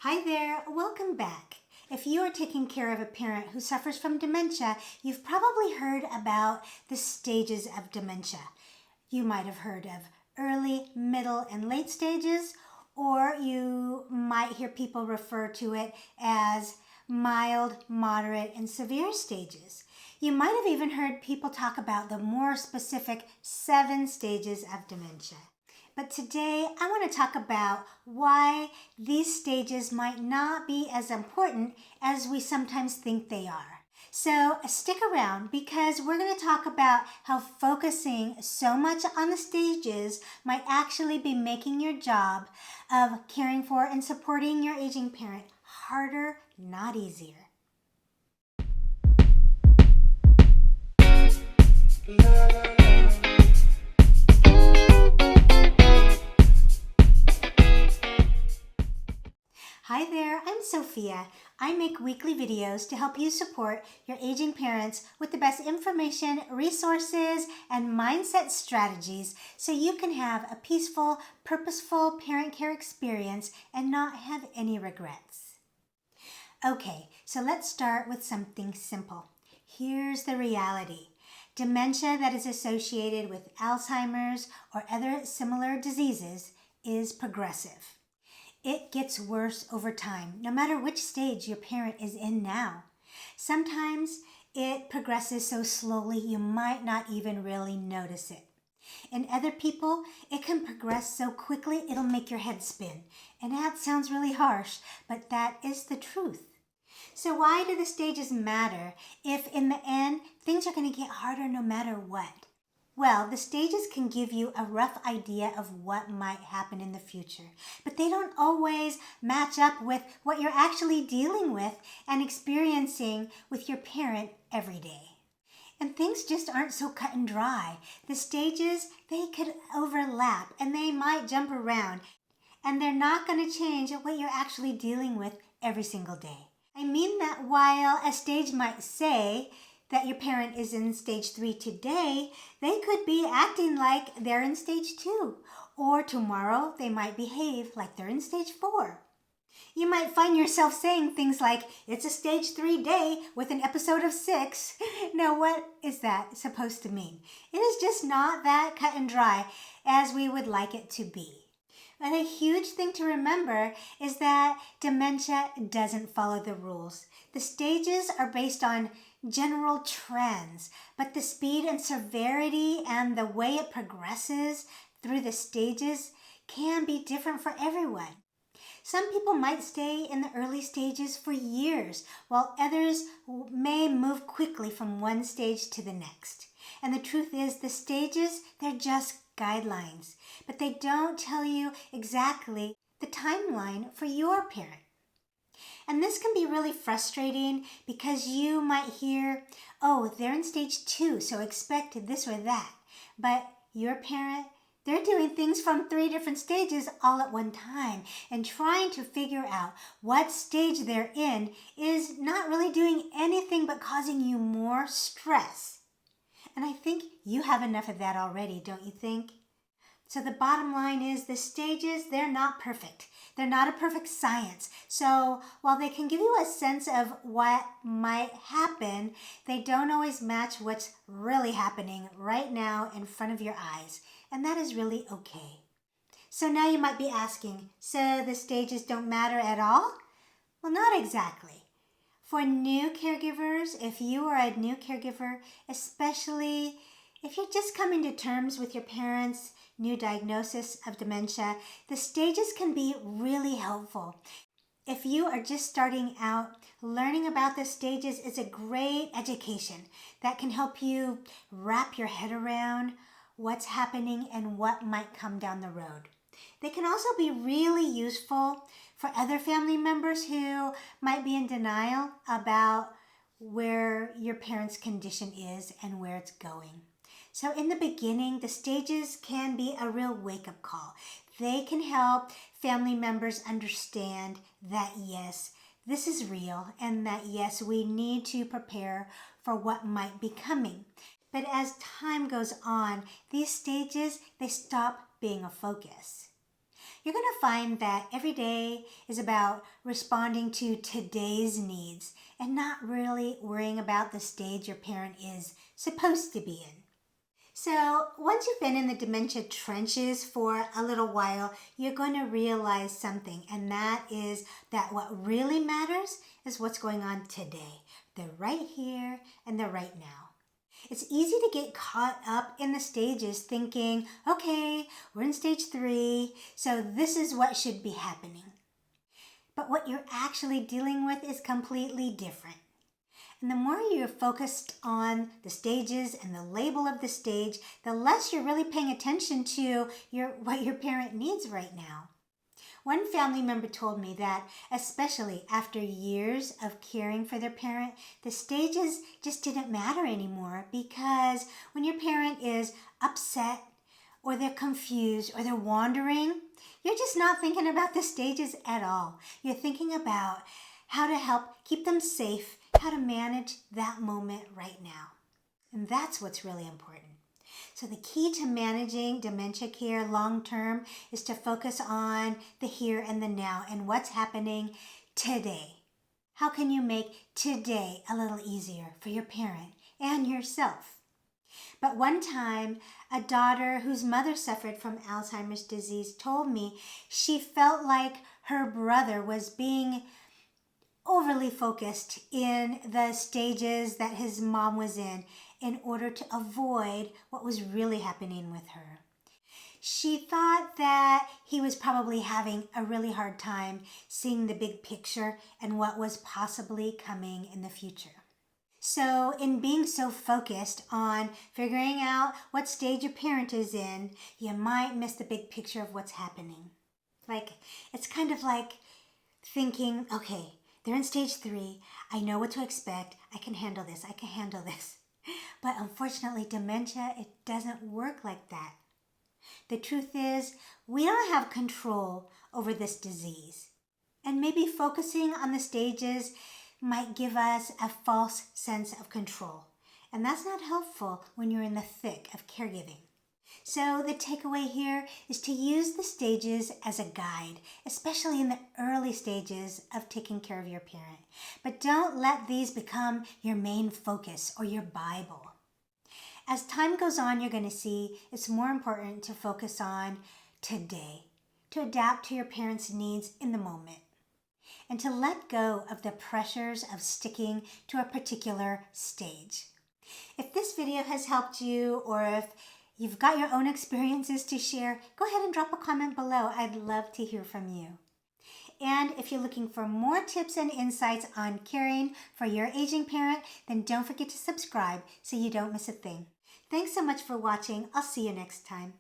Hi there, welcome back. If you are taking care of a parent who suffers from dementia, you've probably heard about the stages of dementia. You might have heard of early, middle, and late stages, or you might hear people refer to it as mild, moderate, and severe stages. You might have even heard people talk about the more specific 7 stages of dementia. But today I want to talk about why these stages might not be as important as we sometimes think they are. So stick around because we're going to talk about how focusing so much on the stages might actually be making your job of caring for and supporting your aging parent harder, not easier. Hi there, I'm Sophia. I make weekly videos to help you support your aging parents with the best information, resources, and mindset strategies so you can have a peaceful, purposeful parent care experience and not have any regrets. Okay, so let's start with something simple. Here's the reality. Dementia that is associated with Alzheimer's or other similar diseases is progressive. It gets worse over time, no matter which stage your parent is in now. Sometimes it progresses so slowly you might not even really notice it. In other people, it can progress so quickly it'll make your head spin. And that sounds really harsh, but that is the truth. So why do the stages matter if in the end things are going to get harder no matter what? Well, the stages can give you a rough idea of what might happen in the future, but they don't always match up with what you're actually dealing with and experiencing with your parent every day. And things just aren't so cut and dry. The stages, they could overlap and they might jump around, and they're not going to change what you're actually dealing with every single day. I mean that while a stage might say that your parent is in stage 3 today, they could be acting like they're in stage 2. Or tomorrow they might behave like they're in stage 4. You might find yourself saying things like, it's a stage 3 day with an episode of 6. Now what is that supposed to mean? It is just not that cut and dry as we would like it to be. And a huge thing to remember is that dementia doesn't follow the rules. The stages are based on general trends, but the speed and severity and the way it progresses through the stages can be different for everyone. Some people might stay in the early stages for years, while others may move quickly from one stage to the next. And the truth is, the stages, they're just guidelines, but they don't tell you exactly the timeline for your parent. And this can be really frustrating because you might hear, oh, they're in stage 2, so expect this or that. But your parent, they're doing things from 3 different stages all at one time, and trying to figure out what stage they're in is not really doing anything but causing you more stress. And I think you have enough of that already, don't you think? So the bottom line is the stages, they're not perfect. They're not a perfect science. So while they can give you a sense of what might happen, they don't always match what's really happening right now in front of your eyes. And that is really okay. So now you might be asking, so the stages don't matter at all? Well, not exactly. For new caregivers, if you are a new caregiver, especially if you're just coming to terms with your parents' new diagnosis of dementia, the stages can be really helpful. If you are just starting out, learning about the stages is a great education that can help you wrap your head around what's happening and what might come down the road. They can also be really useful for other family members who might be in denial about where your parent's condition is and where it's going. So in the beginning, the stages can be a real wake-up call. They can help family members understand that, yes, this is real and that, yes, we need to prepare for what might be coming. But as time goes on, these stages, they stop being a focus. You're going to find that every day is about responding to today's needs and not really worrying about the stage your parent is supposed to be in. So once you've been in the dementia trenches for a little while, you're going to realize something, and that is that what really matters is what's going on today. They're right here and they're right now. It's easy to get caught up in the stages thinking, okay, we're in stage 3, so this is what should be happening. But what you're actually dealing with is completely different. And the more you're focused on the stages and the label of the stage, the less you're really paying attention to what your parent needs right now. One family member told me that, especially after years of caring for their parent, the stages just didn't matter anymore, because when your parent is upset or they're confused or they're wandering, you're just not thinking about the stages at all. You're thinking about how to help keep them safe, how to manage that moment right now. And that's what's really important. So the key to managing dementia care long term is to focus on the here and the now and what's happening today. How can you make today a little easier for your parent and yourself? But one time, a daughter whose mother suffered from Alzheimer's disease told me she felt like her brother was being overly focused in the stages that his mom was in order to avoid what was really happening with her. She thought that he was probably having a really hard time seeing the big picture and what was possibly coming in the future. So in being so focused on figuring out what stage your parent is in, you might miss the big picture of what's happening. It's kind of like thinking, okay, they're in stage 3. I know what to expect. I can handle this. I can handle this. But unfortunately, dementia, it doesn't work like that. The truth is, we don't have control over this disease. And maybe focusing on the stages might give us a false sense of control. And that's not helpful when you're in the thick of caregiving. So the takeaway here is to use the stages as a guide, especially in the early stages of taking care of your parent. But don't let these become your main focus or your Bible. As time goes on, you're going to see it's more important to focus on today, to adapt to your parents' needs in the moment, and to let go of the pressures of sticking to a particular stage. If this video has helped you, or if you've got your own experiences to share, go ahead and drop a comment below. I'd love to hear from you. And if you're looking for more tips and insights on caring for your aging parent, then don't forget to subscribe so you don't miss a thing. Thanks so much for watching. I'll see you next time.